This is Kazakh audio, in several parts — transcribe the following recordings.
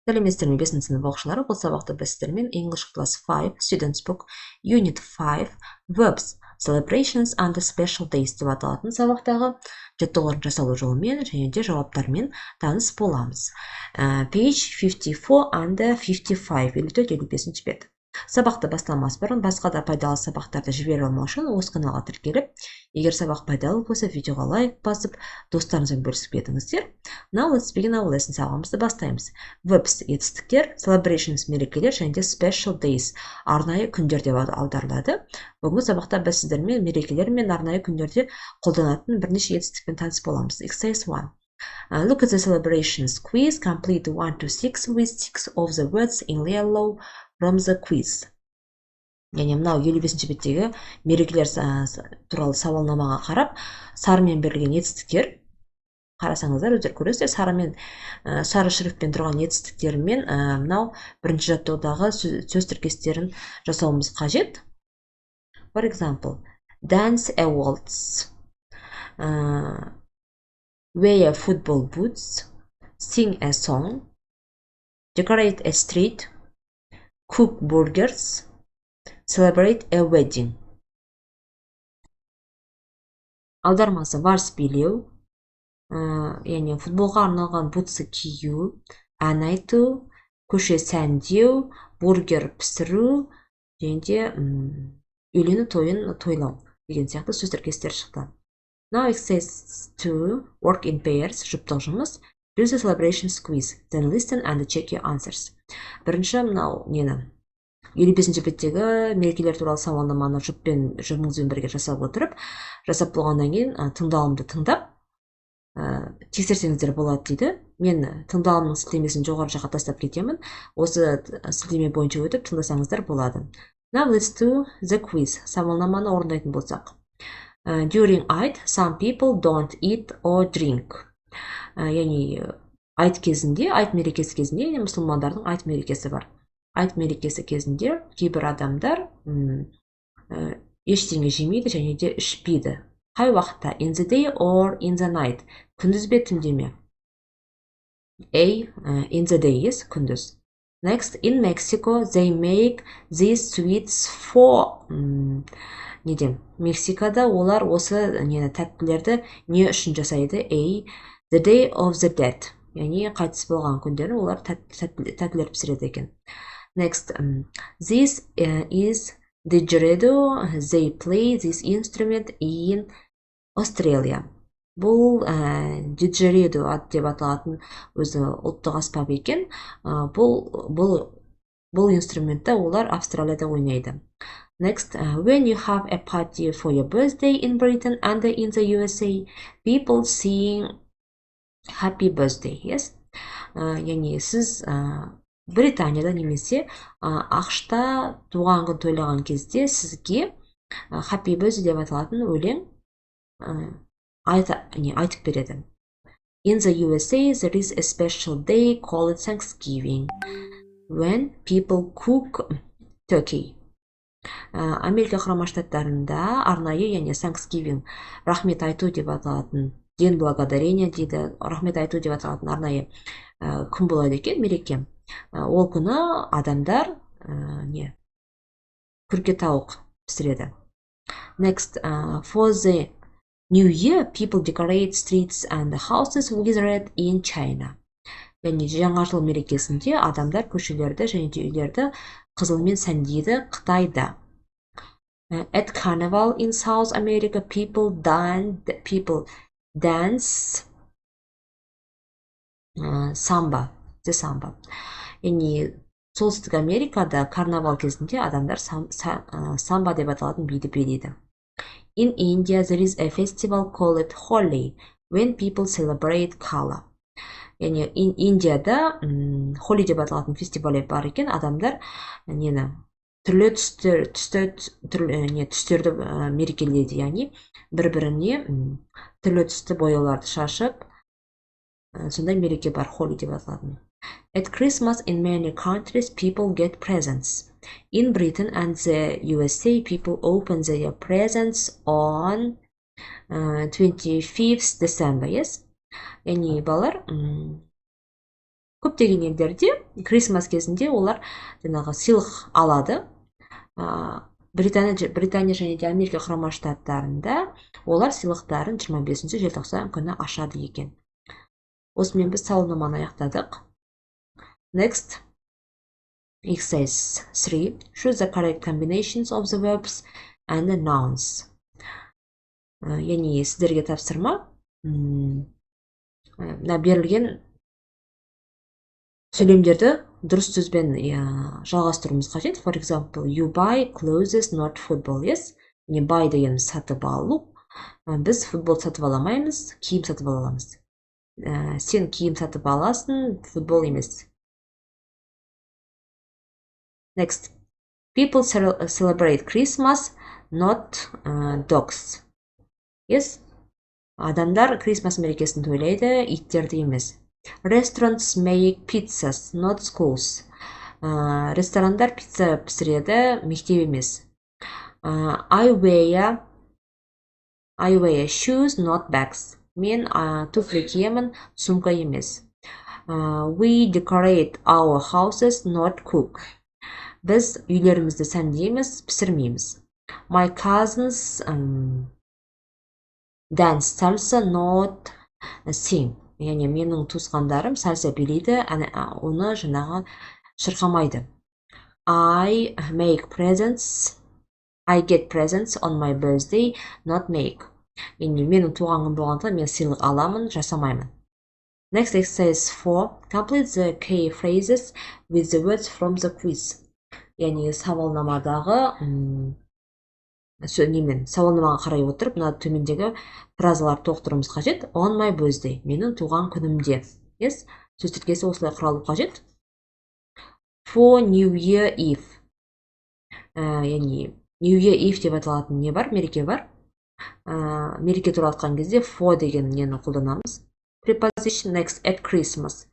Сәлеметсіздер ме 5-ші сынып оқушылары, бұл сабақта біз сіздермен English Class 5 Students Book Unit 5 Verbs Celebrations and Special Days деп аталатын сабақтағы жаттығулардың жасалу жолымен және де жауаптармен таныс боламыз. Page 54 and 55 54-55 бет. Сабақты бастамас бұрын басқа да пайдалы сабақтарды жібере алмау үшін осы каналға тіркеліп, егер сабақ пайдалы болса, видеоға лайк басып, достарыңызбен бөлісіп кетіңіздер. Now let's begin our lesson. Сабағымызды бастаймыз. Verbs етістіктер, celebrations мерекелер және де special days арнайы күндер деп аударылады. Бүгінгі сабақта біз сіздермен мерекелер мен арнайы күндерде қолданатын бірнеше етістікпен таныс боламыз. Exercise 1. Look at the celebrations quiz. Complete 1 to 6 with 6 of the words in yellow from the quiz. Яғни мынау 55-ші беттегі мерекелер туралы сауалнамаға қарап, сарымен берілген етістіктер, қарасаңыздар, өздер көресіздер, сары шрифтпен тұрған етістіктермен мынау бірінші жаттығудағы сөз тіркестерін жасауымыз қажет. For example, dance a waltz, wear football boots, sing a song, decorate a street, cook burgers, celebrate a wedding. Аудармасы вальс билеу, яғни футболға арналған бутсы кию, ән айту, көше сәндеу, бургер пісіру, және де үйлену тойын тойлау деген сияқты сөз тіркестер шықты. Now exercise 2, work in pairs, жұптық жұмыс. Do the celebrations quiz, then listen and check your answers. Бірінші мынау нені 55-ші беттегі мерекелер туралы сауалнаманы жұбыңызбен бірге жасап отырып, жасап болғаннан кейін тыңдалымды тыңдап тексерсеңіздер болады дейді. Мен тыңдалымның сілтемесін жоғары жаққа тастап кетемін. Осы сілтеме бойынша өтіп тыңдасаңыздар болады. Now let's do the quiz. Сауалнаманы орындайтын болсақ. During Eid, some people don't eat or drink. Яғни айт кезінде, айт мерекесі кезінде, мұсылмандардың айт мерекесі бар. Айт мерекесі кезінде кейбір адамдар ештеңе жемейді және де ішпейді. Қай уақытта? In the day or in the night? Күндіз бе, түнде ме? A. In the day, yes, күндіз. Next, in Mexico, they make these sweets for... Неден? Мексикада олар осы тәттілерді не үшін жасайды? A. The day of the dead. Яғни қайтыс болған күндері олар тәттілер пісіреді екен. Next, this is didgeridoo. They play this instrument in Australia. Бұл didgeridoo деп аталатын өзі ұлттық аспап екен. Бұл инструментті олар Австралияда ойнайды. Next, when you have a party for your birthday in Britain and in the USA, people sing happy birthday, yes? Яғни сіз Британияда немесе ақшта туған күн тойлаған кезде сізге happy birthday деп аталатын өлең айтып береді. In the USA, there is a special day called Thanksgiving, when people cook turkey. Америка құрама штаттарында арнайы, яғни Thanksgiving, рахмет айту деп аталатын, ден благодарения дейді, рахмет айту деп аталатын арнайы күн болады екен, мереке. Ол күні адамдар күрке тауық пісіреді. Next, for the New Year, people decorate streets and houses with red in China. Яғни жаңа жыл мерекесінде адамдар көшелерді және де үйлерді қызылмен сәндейді Қытайда. At Carnival in South America, people dance samba. Яғни солтүстік Америкада карнавал кезінде адамдар самба деп аталатын биді билейді. In India, there is a festival called Holi, when people celebrate color. Яғни Индияда Холи деп аталатын фестиваль бар екен, адамдар түрлі түстерді мерекелейді, яғни бір-біріне түрлі түсті бояуларды шашып, сондай мереке бар, Холи деп аталатын. At Christmas in many countries, people get presents. In Britain and the USA, people open their presents on 25th December, yes? Яғни балар көптеген елдерде Крисмас кезінде олар жаңағы сыйлық алады. Британия және де Америка құрама штаттарында олар сыйлықтарын 25 желтоқсан күні ашады екен. Осымен біз сауалнаманы аяқтадық. Next, exercise 3. Choose the correct combinations of the verbs and the nouns. Яғни сіздерге тапсырма. Берілген сөйлемдерді дұрыс сөзбен жалғастыруымыз қажет. For example, you buy clothes, not football. Yes, buy деген сатып алу. Біз футбол сатып аламаймыз, киім сатып аламыз. Сен киім сатып аласың, футбол емес. Next, people celebrate Christmas, not dogs. Yes, адамдар Крисмас мерекесін тойлайды, иттерді емес. Restaurants make pizzas, not schools. Ресторандар пицца пісіреді, мектеп емес. I wear shoes, not bags. Мен туфли киемін, сумка емес. We decorate our houses, not cook. Біз үйлерімізді сәндейміз, пісірмейміз. My cousins dance salsa, not sing. Яғни менің туысқандарым сальса билейді, оны жаңағы шырқамайды. I get presents on my birthday, not make. Яғни менің туған күнім болғанда мен сыйлық аламын, жасамаймын. Next, exercise 4. Complete the key phrases with the words from the quiz. Яғни сауалнамаға қарай отырып, мына төмендегі фразалар толықтыруымыз қажет. On my birthday, менің туған күнімде. Yes, сөз тіркесі осылай құралу қажет. For New Year Eve. Яғни New Year Eve деп аталатын не бар? Мереке бар. Мереке туралы айтқан кезде for деген нені қолданамыз. Preposition. Next, at Christmas.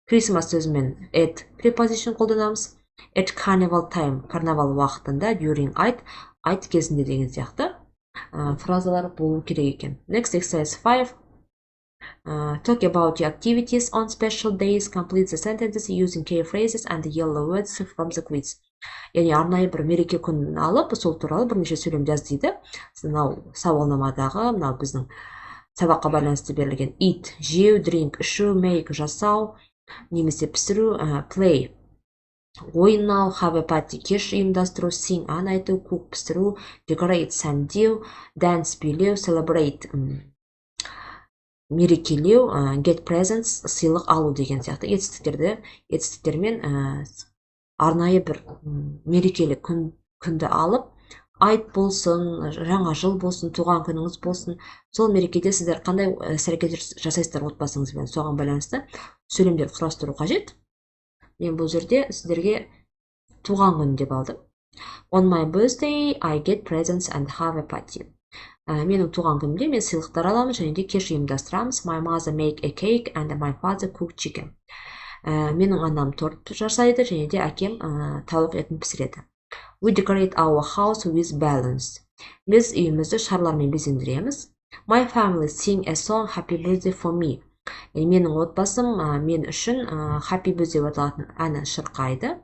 Christmas сөзімен at preposition қолданамыз. At carnival time, карнавал уақытында, during айт кезінде деген сияқты фразалар болу керек екен. Next, exercise 5. Talk about your activities on special days. Complete the sentences using key phrases and the yellow words from the quiz. Яғни арнайы бір мереке күнін алып, сол туралы бірнеше сөйлем жаз дейді. Мынау сауалнамадағы, мынау біздің сабаққа байланысты берілген eat, жеу, drink, ішу, make, жасау, немесе пісіру, play, ойнау, have a party, кеш ұйымдастыру, sing, ән айту, cook, пісіру, decorate, сәндеу, dance, билеу, celebrate, мерекелеу, get presents, сыйлық алу деген сияқты етістіктермен арнайы бір мерекелік күнді алып, айт болсын, жаңа жыл болсын, туған күніңіз болсын, сол мерекеде сіздер қандай іс-әрекет жасайсыздар отбасыңызбен, соған байланысты сөйлемдер құрастыру қажет. Мен бұл жерде сіздерге туған күн деп алдым. On my birthday, I get presents and have a party. Менің туған күнімде мен сыйлықтар аламын және де кеш ұйымдастырамыз. My mother make a cake and my father cook chicken. Менің анам торт жасайды және де әкем тауық етін пісіреді. We decorate our house with balloons. Біз үйімізді шарлармен безендіреміз. My family sing a song happy birthday for me. Менің отбасым мен үшін happy birthday аталатын әнін шырқайды.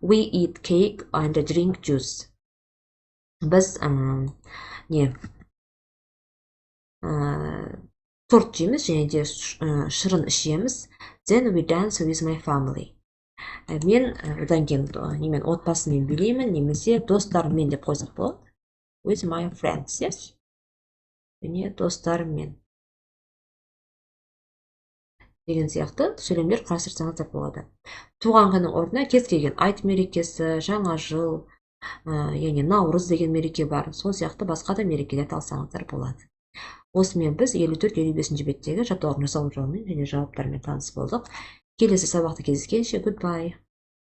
We eat cake and drink juice. Біз торт жейміз және де шырын ішеміз. Then we dance with my family. Мен одан кейін отбасымен билеймін, немесе достарыммен деп қойсақ болады. With my friends, yes? Және достарыммен деген сияқты сөйлемдер құрастырсаңыздар болады. Туған күннің орнына кез келген айт мерекесі, жаңа жыл, яғни наурыз деген мереке бар. Сол сияқты басқа да мерекелерді алсаңыздар болады. Осымен біз 54-55 беттегі жаттығулардың жасалу жолымен және жауаптарымен таныс болдық. Келесі сабақта кездескенше, goodbye.